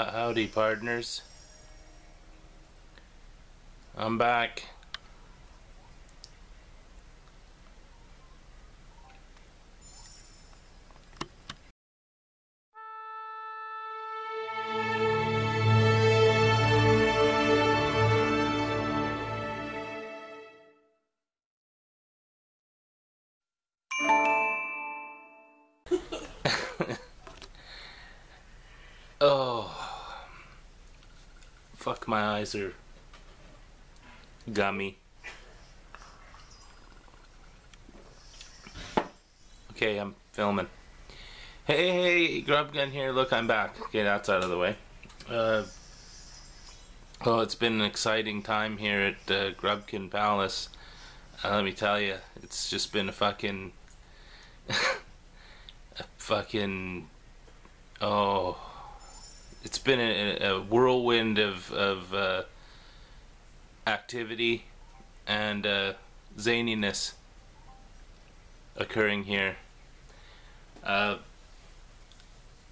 Howdy, partners. I'm back. Oh, fuck, my eyes are gummy. Okay, I'm filming. Hey, Grubgun here. Look, I'm back. Okay, that's out of the way. Oh, it's been an exciting time here at Grubkin Palace. Let me tell you, it's just been a fucking, oh, it's been a whirlwind of activity and zaniness occurring here.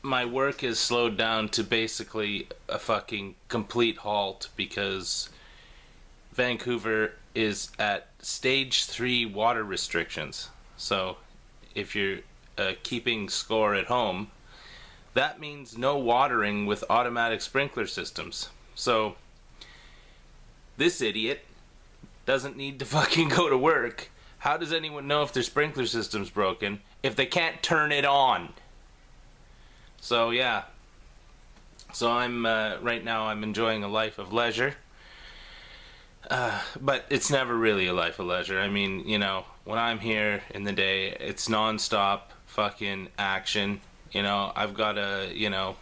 My work is slowed down to basically a fucking complete halt because Vancouver is at stage 3 water restrictions. So if you're keeping score at home, that means no watering with automatic sprinkler systems. So this idiot doesn't need to fucking go to work. How does anyone know if their sprinkler system's broken if they can't turn it on? So yeah, so I'm right now I'm enjoying a life of leisure, but it's never really a life of leisure. I mean, you know, when I'm here in the day, it's non-stop fucking action. You know, I've got to, you know,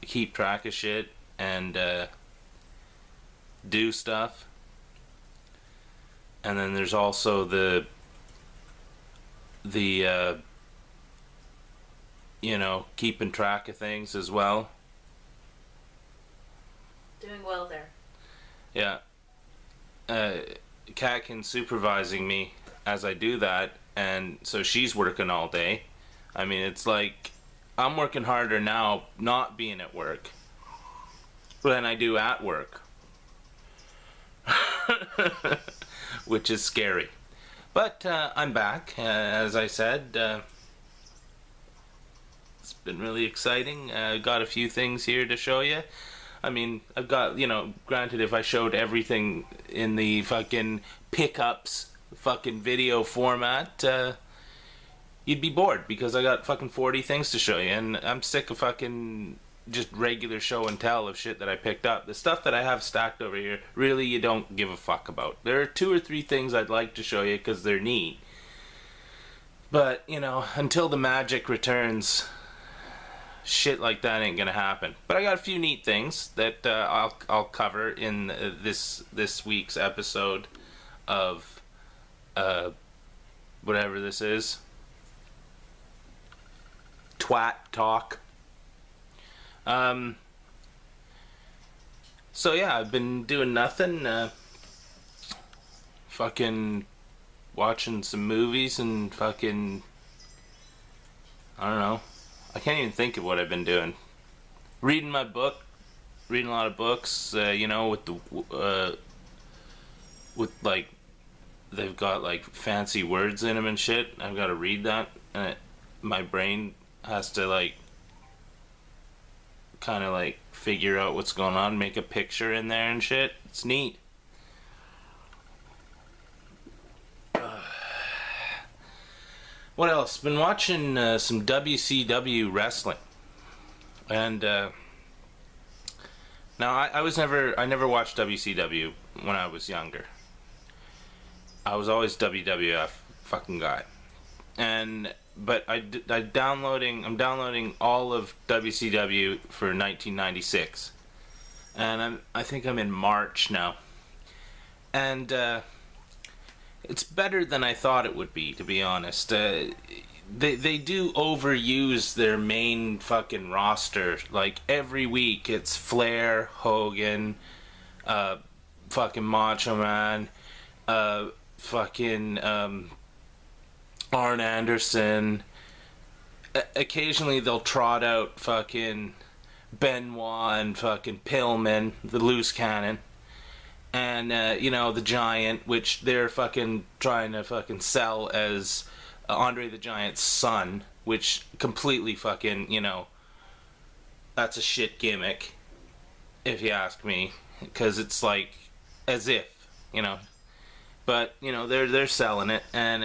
keep track of shit and do stuff. And then there's also the you know, keeping track of things as well. Doing well there. Yeah. Katkin's supervising me as I do that, and so she's working all day. I mean, it's like I'm working harder now not being at work than I do at work. Which is scary. But I'm back, as I said. It's been really exciting. I've got a few things here to show you. I mean, I've got, you know, granted, if I showed everything in the fucking pickups, fucking video format, you'd be bored because I got fucking 40 things to show you, and I'm sick of fucking just regular show and tell of shit that I picked up. The stuff that I have stacked over here, really you don't give a fuck about. There are 2 or 3 things I'd like to show you because they're neat. But, you know, until the magic returns, shit like that ain't gonna happen. But I got a few neat things that I'll cover in this week's episode of whatever this is. Twat Talk. So yeah, I've been doing nothing, fucking watching some movies and fucking, I don't know, I can't even think of what I've been doing. Reading my book, reading a lot of books, you know, with the, with like, they've got like fancy words in them and shit. I've got to read that, and my brain has to like, kind of like figure out what's going on, make a picture in there and shit. It's neat. What else? Been watching some WcW Wrestling, and now I never watched WcW when I was younger. I was always WWF fucking guy, but I'm downloading all of WcW for 1996, and I think I'm in March now, and it's better than I thought it would be, to be honest. They do overuse their main fucking roster. Like every week it's Flair, Hogan, fucking Macho Man, fucking Arn Anderson. Occasionally they'll trot out fucking Benoit and fucking Pillman, the loose cannon, and you know, the Giant, which they're fucking trying to fucking sell as Andre the Giant's son, which completely fucking, you know, that's a shit gimmick, if you ask me, because it's like as if, you know, but you know, they're selling it, and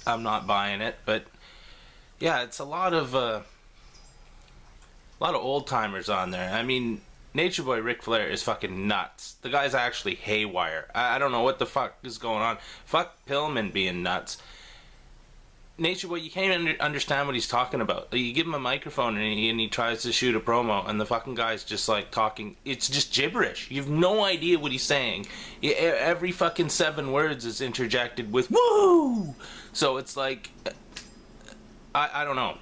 I'm not buying it, but yeah, it's a lot of old timers on there. I mean, Nature Boy Ric Flair is fucking nuts. The guy's actually haywire. I don't know what the fuck is going on. Fuck Pillman being nuts. Nature Boy, you can't even understand what he's talking about. You give him a microphone and he tries to shoot a promo, and the fucking guy's just like talking. It's just gibberish. You have no idea what he's saying. Every fucking 7 words is interjected with "woo." So it's like, I don't know.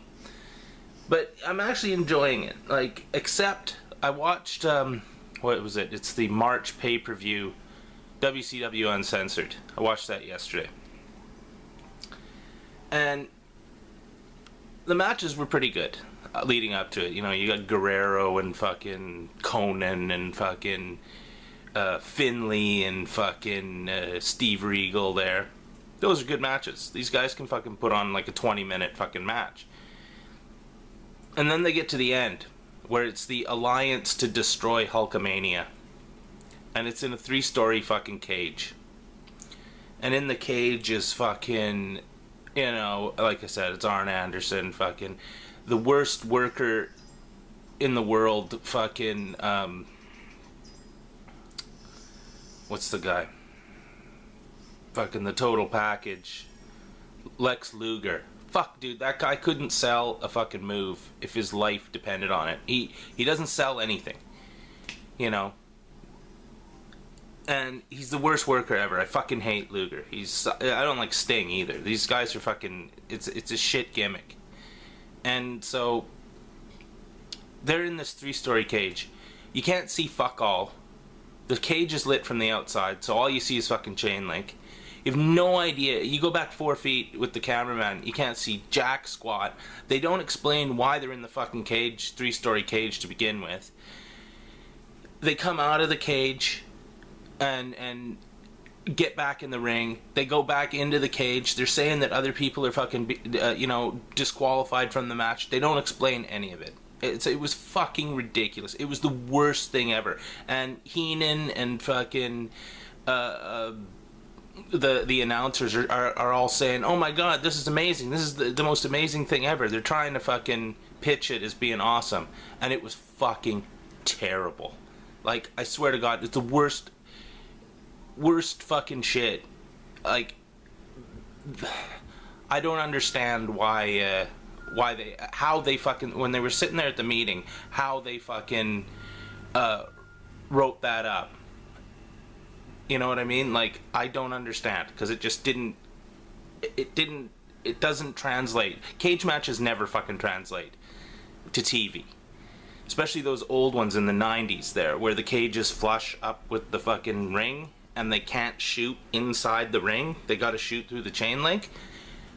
But I'm actually enjoying it. Like, except I watched, what was it? It's the March pay-per-view, WcW Uncensored. I watched that yesterday. And the matches were pretty good leading up to it. You know, you got Guerrero and fucking Conan and fucking Finley and fucking Steve Regal there. Those are good matches. These guys can fucking put on like a 20-minute fucking match. And then they get to the end, where it's the alliance to destroy Hulkamania. And it's in a 3-story fucking cage. And in the cage is fucking, you know, like I said, it's Arn Anderson, fucking the worst worker in the world, fucking, what's the guy? Fucking the total package. Lex Luger. Fuck, dude, that guy couldn't sell a fucking move if his life depended on it. He doesn't sell anything, you know. And he's the worst worker ever. I fucking hate Luger. I don't like Sting either. These guys are fucking, it's a shit gimmick. And so they're in this 3-story cage. You can't see fuck all. The cage is lit from the outside, so all you see is fucking chain link. You have no idea. You go back 4 feet with the cameraman, you can't see jack squat. They don't explain why they're in the fucking cage, 3-story cage to begin with. They come out of the cage and get back in the ring. They go back into the cage. They're saying that other people are fucking, you know, disqualified from the match. They don't explain any of it. It was fucking ridiculous. It was the worst thing ever. And Heenan and fucking the announcers are all saying, "Oh my god, this is amazing. This is the most amazing thing ever." They're trying to fucking pitch it as being awesome, and it was fucking terrible. Like, I swear to God, it's the worst fucking shit. Like, I don't understand how they fucking, when they were sitting there at the meeting, how they fucking wrote that up. You know what I mean? Like, I don't understand, because it just didn't, it doesn't translate. Cage matches never fucking translate to TV. Especially those old ones in the 90s there, where the cage is flush up with the fucking ring, and they can't shoot inside the ring. They gotta shoot through the chain link.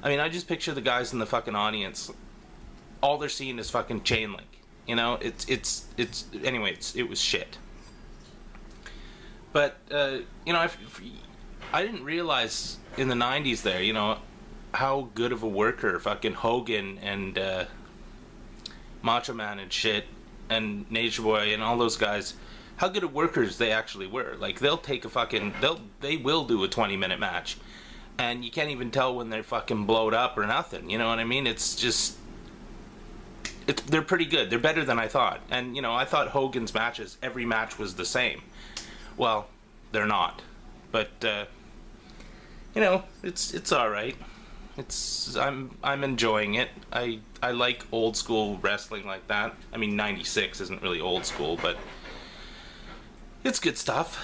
I mean, I just picture the guys in the fucking audience, all they're seeing is fucking chain link. You know, anyway, it was shit. But, you know, I didn't realize in the 90s there, you know, how good of a worker fucking Hogan and Macho Man and shit, and Nature Boy and all those guys, how good of workers they actually were. Like, they'll take a fucking, they will do a 20-minute match, and you can't even tell when they're fucking blowed up or nothing, you know what I mean? It's just, they're pretty good. They're better than I thought. And, you know, I thought Hogan's matches, every match was the same. Well, they're not, but you know, it's all right. I'm enjoying it. I like old school wrestling like that. I mean, 96 isn't really old school, but it's good stuff.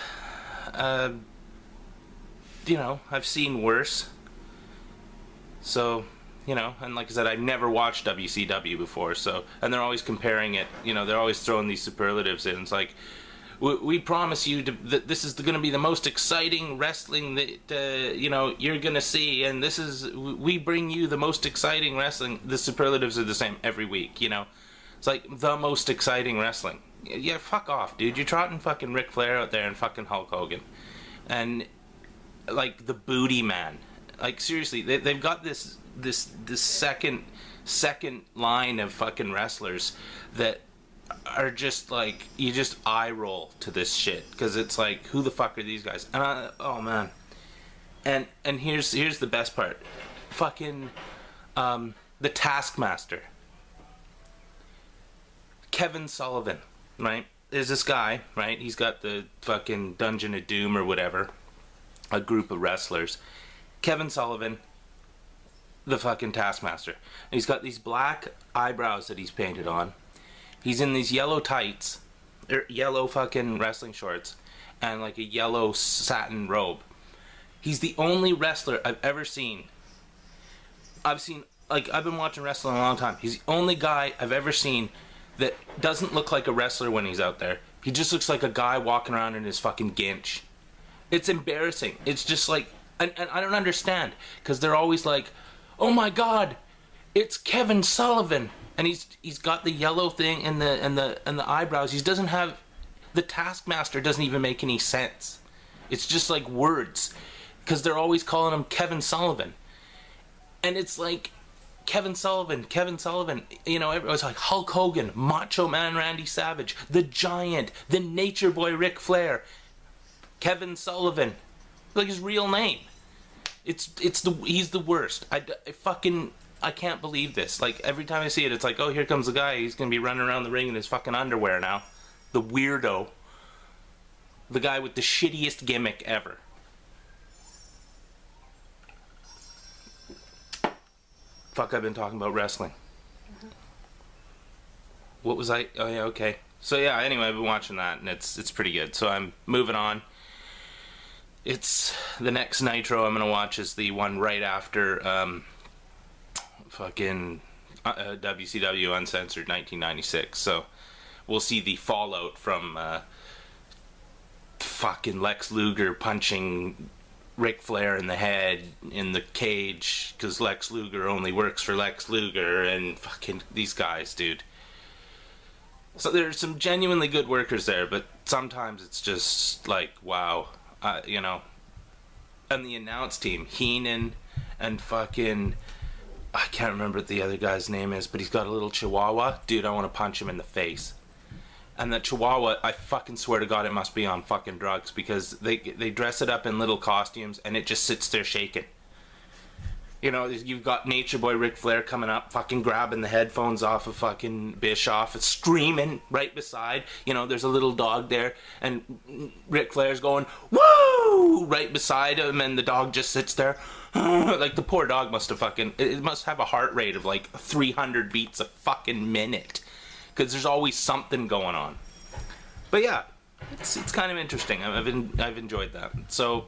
You know, I've seen worse. So, you know, and like I said, I've never watched WcW before, so, and they're always comparing it, you know, they're always throwing these superlatives in. It's like, we promise you that this is going to be the most exciting wrestling that, you know, you're going to see, and we bring you the most exciting wrestling. The superlatives are the same every week, you know. It's like the most exciting wrestling. Yeah, fuck off, dude. You're trotting fucking Ric Flair out there and fucking Hulk Hogan. And, like, the Booty Man. Like, seriously, they've got this second line of fucking wrestlers that are just, like, you just eye roll to this shit. Because it's like, who the fuck are these guys? And oh, man. And here's the best part. Fucking, the Taskmaster. Kevin Sullivan, right? There's this guy, right? He's got the fucking Dungeon of Doom or whatever. A group of wrestlers. Kevin Sullivan, the fucking Taskmaster. And he's got these black eyebrows that he's painted on. He's in these yellow tights, or yellow fucking wrestling shorts, and like a yellow satin robe. He's the only wrestler I've ever seen. I've been watching wrestling a long time. He's the only guy I've ever seen that doesn't look like a wrestler when he's out there. He just looks like a guy walking around in his fucking ginch. It's embarrassing. It's just like, and I don't understand, because they're always like, oh my god, it's Kevin Sullivan, and he's got the yellow thing and the eyebrows. He doesn't have, the Taskmaster doesn't even make any sense. It's just like words, because they're always calling him Kevin Sullivan, and it's like, Kevin Sullivan, you know, everyone's like Hulk Hogan, Macho Man Randy Savage, The Giant, the Nature Boy Ric Flair, Kevin Sullivan, like his real name. He's the worst. I can't believe this. Like, every time I see it, it's like, oh, here comes the guy, he's gonna be running around the ring in his fucking underwear now. The weirdo. The guy with the shittiest gimmick ever. Fuck, I've been talking about wrestling. What was I? Oh yeah, okay. So yeah, anyway, I've been watching that, and it's pretty good. So I'm moving on. It's the next Nitro I'm gonna watch is the one right after fucking WcW Uncensored 1996. So we'll see the fallout from fucking Lex Luger punching Ric Flair in the head in the cage because Lex Luger only works for Lex Luger, and fucking these guys, dude. So there's some genuinely good workers there, but sometimes it's just like, wow, you know. And the announce team, Heenan and fucking, I can't remember what the other guy's name is, but he's got a little chihuahua. Dude, I want to punch him in the face. And that chihuahua, I fucking swear to God, it must be on fucking drugs, because they dress it up in little costumes and it just sits there shaking. You know, you've got Nature Boy Ric Flair coming up, fucking grabbing the headphones off of fucking Bischoff, and screaming right beside. You know, there's a little dog there, and Ric Flair's going, woo! Right beside him, and the dog just sits there. Like, the poor dog must have fucking, it must have a heart rate of like 300 beats a fucking minute. Because there's always something going on. But yeah, it's kind of interesting. I've enjoyed that. So,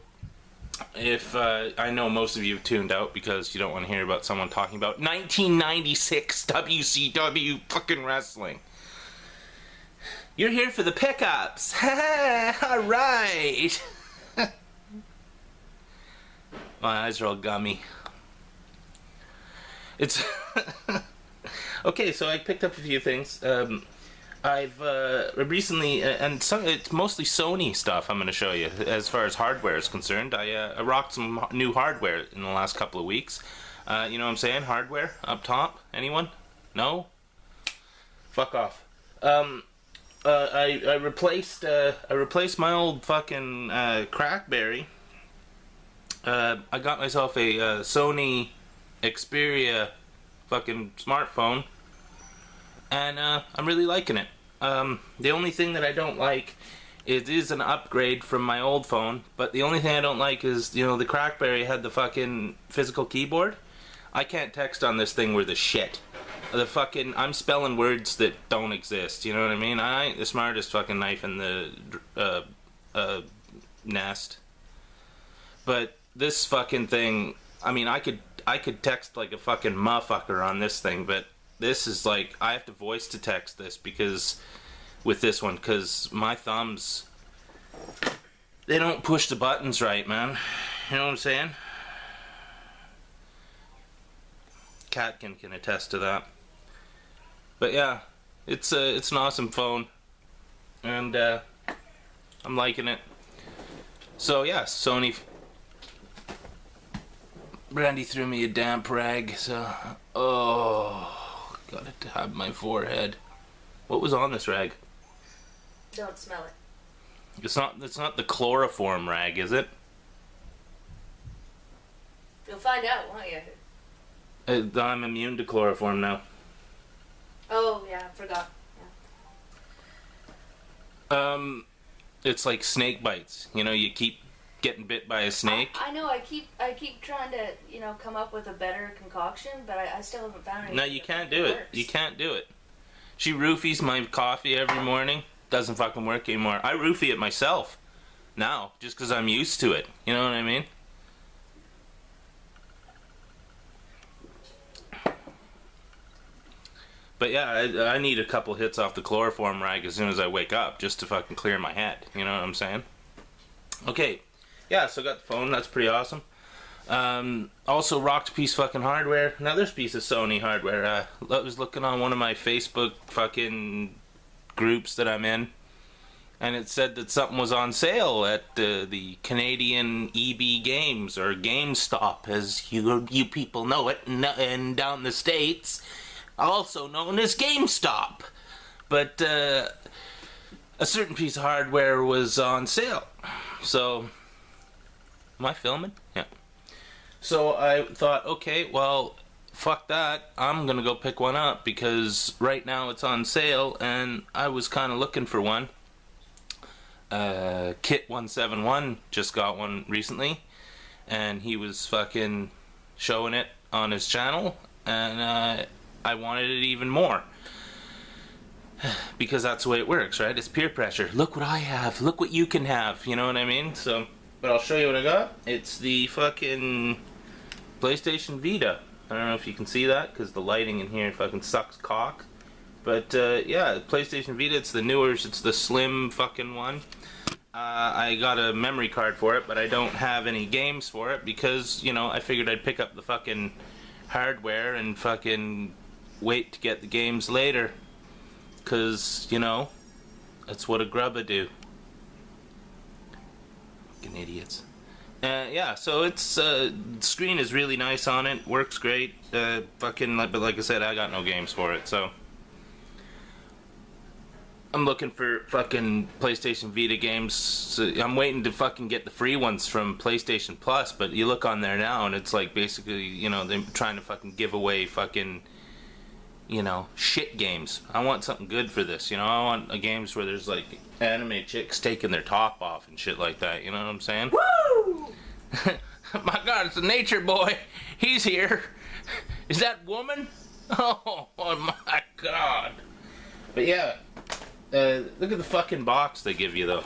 if I know most of you have tuned out because you don't want to hear about someone talking about 1996 WcW fucking wrestling. You're here for the pickups. Alright. My eyes are all gummy. It's... Okay, so I picked up a few things. I've recently, and it's mostly Sony stuff I'm going to show you as far as hardware is concerned. I rocked some new hardware in the last couple of weeks. You know what I'm saying? Hardware up top. Anyone? No? Fuck off. I replaced my old fucking Crackberry. I got myself a Sony Xperia fucking smartphone, and I'm really liking it. The only thing that I don't like, it is an upgrade from my old phone, but the only thing I don't like is, you know, the Crackberry had the fucking physical keyboard. I can't text on this thing worth a shit. The fucking, I'm spelling words that don't exist, you know what I mean? I ain't the smartest fucking knife in the nest. But this fucking thing, I mean, I could text like a fucking motherfucker on this thing, but this is like, I have to voice to text this because, with this one, because my thumbs, they don't push the buttons right, man. You know what I'm saying? Cat can attest to that. But yeah, It's an awesome phone, and I'm liking it. So yeah, Sony. Brandy threw me a damp rag, so got it to have my forehead. What was on this rag? Don't smell it. It's not the chloroform rag, is it? You'll find out, won't you? I'm immune to chloroform now. Oh yeah, I forgot. Yeah. It's like snake bites. You know, you keep getting bit by a snake. I know. I keep trying to come up with a better concoction, but I still haven't found anything. No, you can't do it. You can't do it. She roofies my coffee every morning. Doesn't fucking work anymore. I roofie it myself now, just because I'm used to it. You know what I mean? But yeah, I need a couple hits off the chloroform rag as soon as I wake up, just to fucking clear my head. You know what I'm saying? Okay. Yeah, so I got the phone. That's pretty awesome. Also rocked a piece of fucking hardware. Another piece of Sony hardware. I was looking on one of my Facebook fucking groups that I'm in, and it said that something was on sale at the Canadian EB Games, or GameStop as you people know it, and down the States, also known as GameStop. But a certain piece of hardware was on sale. So, am I filming? Yeah. So I thought, okay, well, fuck that. I'm gonna go pick one up because right now it's on sale, and I was kind of looking for one. Kit171 just got one recently, and he was fucking showing it on his channel, and I wanted it even more. Because that's the way it works, right? It's peer pressure. Look what I have. Look what you can have. You know what I mean? So, but I'll show you what I got. It's the fucking PlayStation Vita. I don't know if you can see that because the lighting in here fucking sucks cock. But yeah, PlayStation Vita. It's the newer. It's the slim fucking one. I got a memory card for it, but I don't have any games for it because, you know, I figured I'd pick up the fucking hardware and fucking wait to get the games later. Cause, you know, that's what a grubba do. Fucking idiots. Yeah, so it's, the screen is really nice on it, works great, fucking, but like I said, I got no games for it, so. I'm looking for fucking PlayStation Vita games. So I'm waiting to fucking get the free ones from PlayStation Plus, but you look on there now and it's like basically, you know, they're trying to fucking give away fucking, you know, shit games. I want something good for this, you know. I want games where there's like anime chicks taking their top off and shit like that, you know what I'm saying? Woo! My god, it's a nature boy. He's here. Is that woman? Oh my god. But yeah, look at the fucking box they give you though.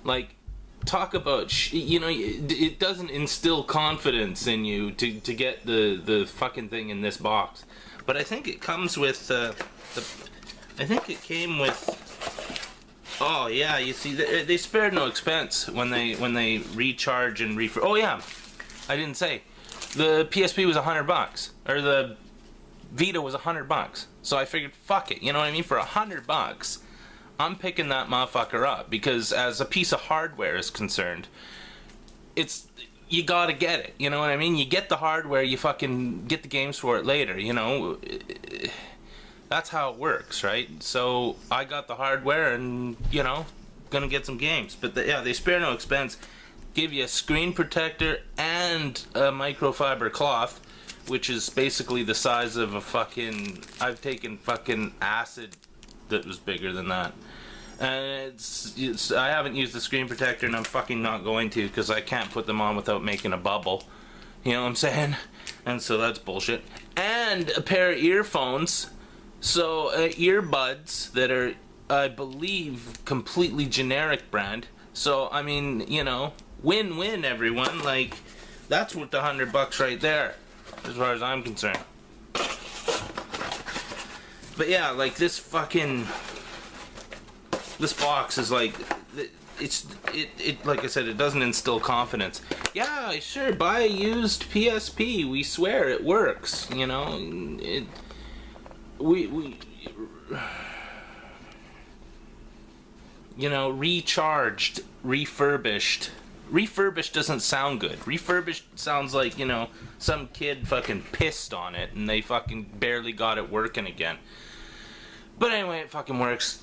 Like, talk about you know, it doesn't instill confidence in you to get the fucking thing in this box. But I think it comes with I think it came with. Oh yeah, you see, they spared no expense when they recharge and refresh. Oh yeah, I didn't say the PSP was $100, or the Vita was $100. So I figured, fuck it, you know what I mean? For $100, I'm picking that motherfucker up because as a piece of hardware is concerned, it's, you gotta get it, you know what I mean? You get the hardware, you fucking get the games for it later, you know? That's how it works, right? So I got the hardware and, you know, gonna get some games. But yeah, they spare no expense. Give you a screen protector and a microfiber cloth, which is basically the size of a fucking, I've taken fucking acid that was bigger than that. And it's I haven't used the screen protector, and I'm fucking not going to because I can't put them on without making a bubble. You know what I'm saying? And so that's bullshit. And a pair of earphones. So earbuds that are, I believe, completely generic brand. So I mean, you know, win-win, everyone. Like, that's worth $100 right there, as far as I'm concerned. But yeah, like this fucking, this box is like, it like I said, it doesn't instill confidence. Yeah, sure, buy a used PSP. We swear it works. You know, we you know, recharged, refurbished. Refurbished doesn't sound good. Refurbished sounds like, you know, some kid fucking pissed on it and they fucking barely got it working again. But anyway, it fucking works.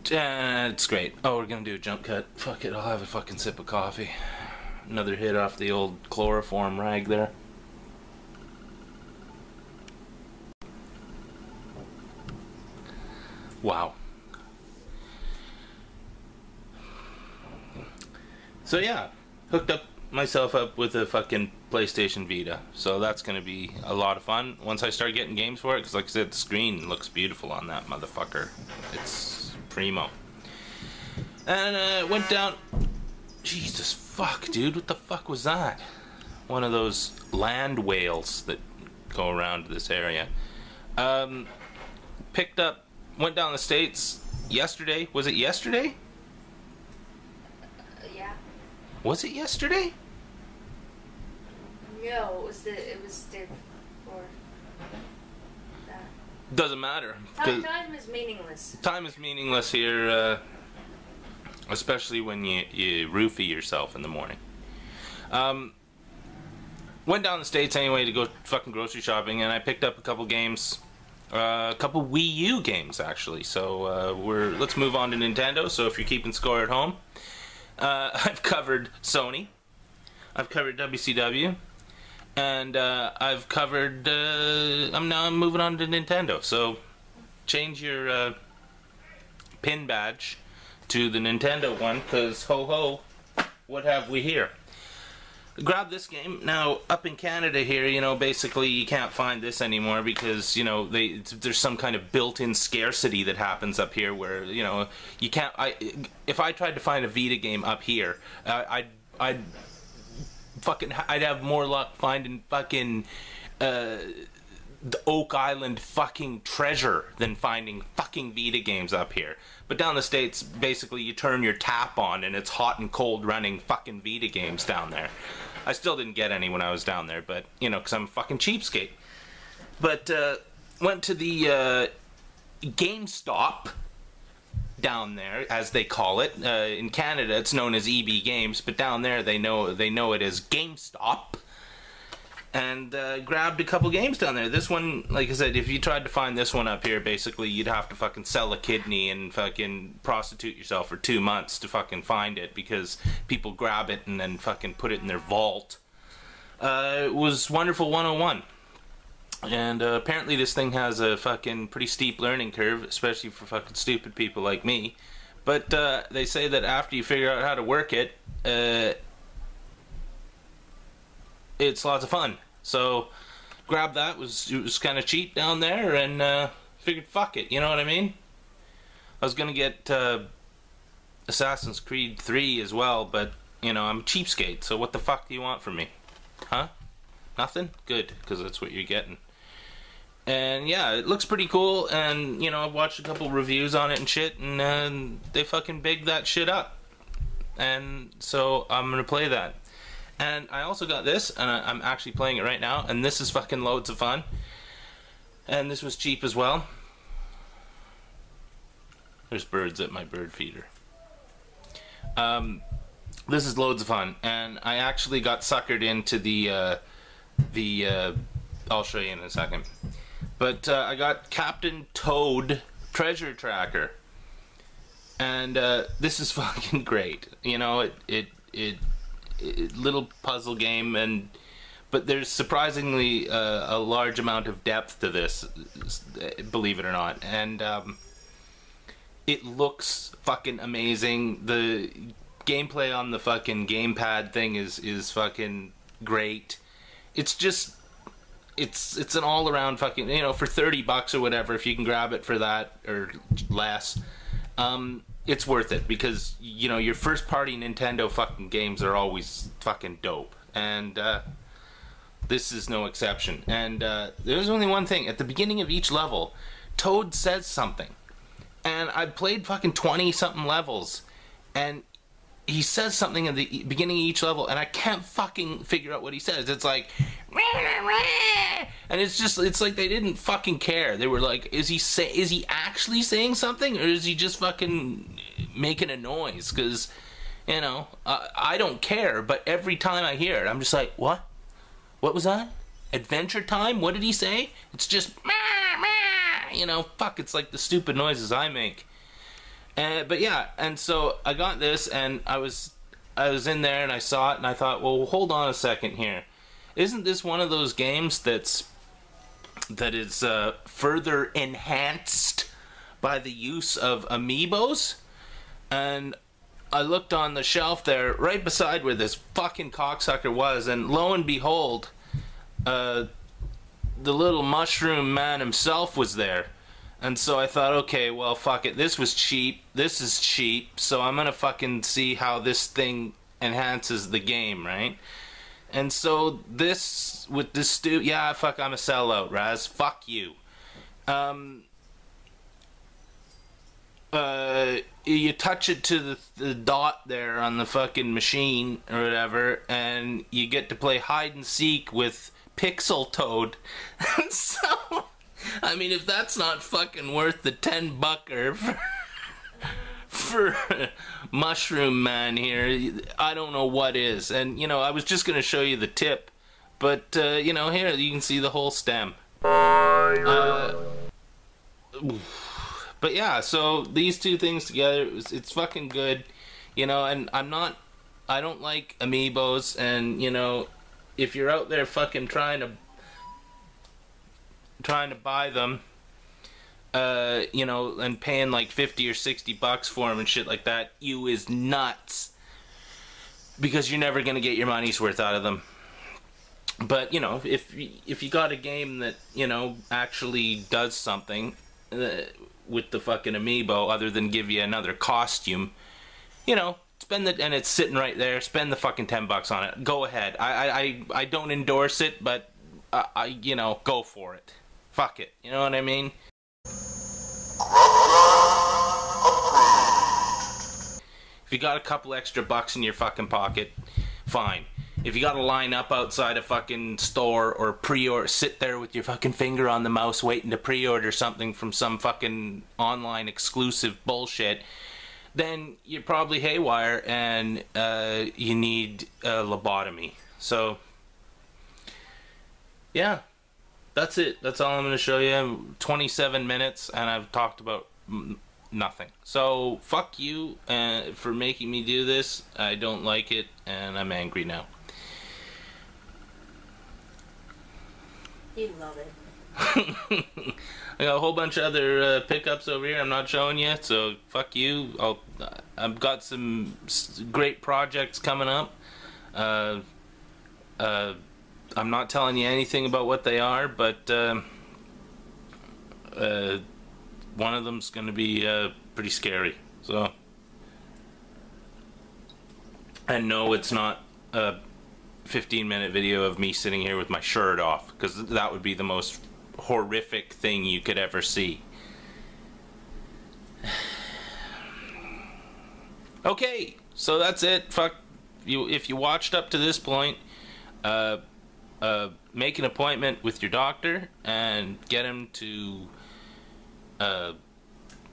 It's great. Oh, we're gonna do a jump cut. Fuck it, I'll have a fucking sip of coffee. Another hit off the old chloroform rag there. Wow. So yeah, hooked up myself up with a fucking PlayStation Vita. So that's gonna be a lot of fun once I start getting games for it. Because like I said, the screen looks beautiful on that motherfucker. It's primo. And went down. Jesus fuck, dude, what the fuck was that? One of those land whales that go around this area. Picked up, went down the States yesterday. Was it yesterday? Yeah. Was it yesterday? No, it was the day before that. Doesn't matter. Time is meaningless. Time is meaningless here, especially when you roofie yourself in the morning. Went down the States anyway to go fucking grocery shopping, and I picked up a couple games. A couple Wii U games, actually. So let's move on to Nintendo. So if you're keeping score at home, I've covered Sony, I've covered WcW, and I've covered. I'm moving on to Nintendo. So change your pin badge to the Nintendo one, because ho ho, what have we here? Grab this game. Now, up in Canada here, you know, basically you can't find this anymore because, you know, there's some kind of built-in scarcity that happens up here where, you know, you can't. If I tried to find a Vita game up here, I'd have more luck finding fucking the Oak Island fucking treasure than finding fucking Vita games up here. But down the States, basically you turn your tap on and it's hot and cold running fucking Vita games down there. I still didn't get any when I was down there, but, you know, because I'm a fucking cheapskate. But, went to the GameStop down there, as they call it. In Canada, it's known as EB Games, but down there they know it as GameStop. And grabbed a couple games down there. This one, like I said, if you tried to find this one up here, basically you'd have to fucking sell a kidney and fucking prostitute yourself for 2 months to fucking find it, because people grab it and then fucking put it in their vault. It was Wonderful 101. And apparently this thing has a fucking pretty steep learning curve, especially for fucking stupid people like me. But they say that after you figure out how to work it, it's lots of fun. So grab that. It was kind of cheap down there, and figured fuck it, you know what I mean? I was gonna get Assassin's Creed 3 as well, but you know, I'm a cheapskate, so what the fuck do you want from me? Huh? Nothing? Good, because that's what you're getting. And yeah, it looks pretty cool, and you know, I've watched a couple reviews on it and shit, and they fucking big that shit up. And so I'm gonna play that. And I also got this, and I'm actually playing it right now, and this is fucking loads of fun. And this was cheap as well. There's birds at my bird feeder. This is loads of fun, and I actually got suckered into the I'll show you in a second. But I got Captain Toad Treasure Tracker. And this is fucking great. You know, little puzzle game, but there's surprisingly a large amount of depth to this, believe it or not, and it looks fucking amazing. The gameplay on the fucking gamepad thing is fucking great. It's just it's an all-around fucking, you know, for $30 or whatever, if you can grab it for that or less, it's worth it, because, you know, your first-party Nintendo fucking games are always fucking dope, and this is no exception. And there's only one thing. At the beginning of each level, Toad says something, and I've played fucking 20-something levels, and he says something at the beginning of each level, and I can't fucking figure out what he says. It's like, and it's like they didn't fucking care. They were like, is he actually saying something, or is he just fucking making a noise? Because, you know, I don't care, but every time I hear it, I'm just like, what? What was that? Adventure time? What did he say? It's just, you know, fuck, it's like the stupid noises I make. But yeah, and so I got this, and I was in there, and I saw it, and I thought, well, hold on a second here. Isn't this one of those games that is further enhanced by the use of amiibos? And I looked on the shelf there, right beside where this fucking cocksucker was, and lo and behold, the little mushroom man himself was there. And so I thought, okay, well, fuck it. This was cheap. This is cheap. So I'm gonna fucking see how this thing enhances the game, right? And so this, with this yeah, fuck, I'm a sellout, Raz. Fuck you. You touch it to the dot there on the fucking machine or whatever, and you get to play hide and seek with Pixel Toad. So, I mean, if that's not fucking worth the $10 for Mushroom Man here, I don't know what is. And, you know, I was just gonna show you the tip, but, you know, here, you can see the whole stem. But yeah, so these two things together, it's fucking good, you know, and I don't like amiibos, and, you know, if you're out there fucking trying to buy them, you know, and paying like $50 or $60 for them and shit like that, you is nuts, because you're never gonna get your money's worth out of them. But, you know, if you got a game that, you know, actually does something with the fucking amiibo other than give you another costume, you know, spend it, and it's sitting right there, spend the fucking $10 on it. Go ahead. I don't endorse it, but I you know, go for it. Fuck it. You know what I mean? If you got a couple extra bucks in your fucking pocket, fine. If you gotta line up outside a fucking store or pre-order, sit there with your fucking finger on the mouse waiting to pre-order something from some fucking online exclusive bullshit, then you're probably haywire and you need a lobotomy. So, yeah, that's it. That's all I'm going to show you. 27 minutes, and I've talked about nothing. So, fuck you for making me do this. I don't like it, and I'm angry now. You love it. I got a whole bunch of other pickups over here I'm not showing you, so fuck you. I've got some great projects coming up. I'm not telling you anything about what they are, but one of them's going to be pretty scary. So, and no, it's not a 15-minute video of me sitting here with my shirt off, because that would be the most horrific thing you could ever see. Okay, so that's it. Fuck you. If you watched up to this point, make an appointment with your doctor and get him to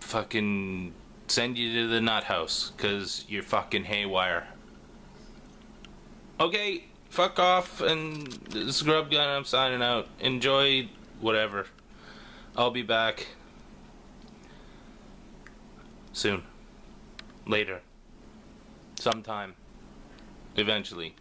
fucking send you to the nut house, because you're fucking haywire. Okay, fuck off, and Scrub Gun, I'm signing out. Enjoy whatever. I'll be back soon. Later. Sometime. Eventually.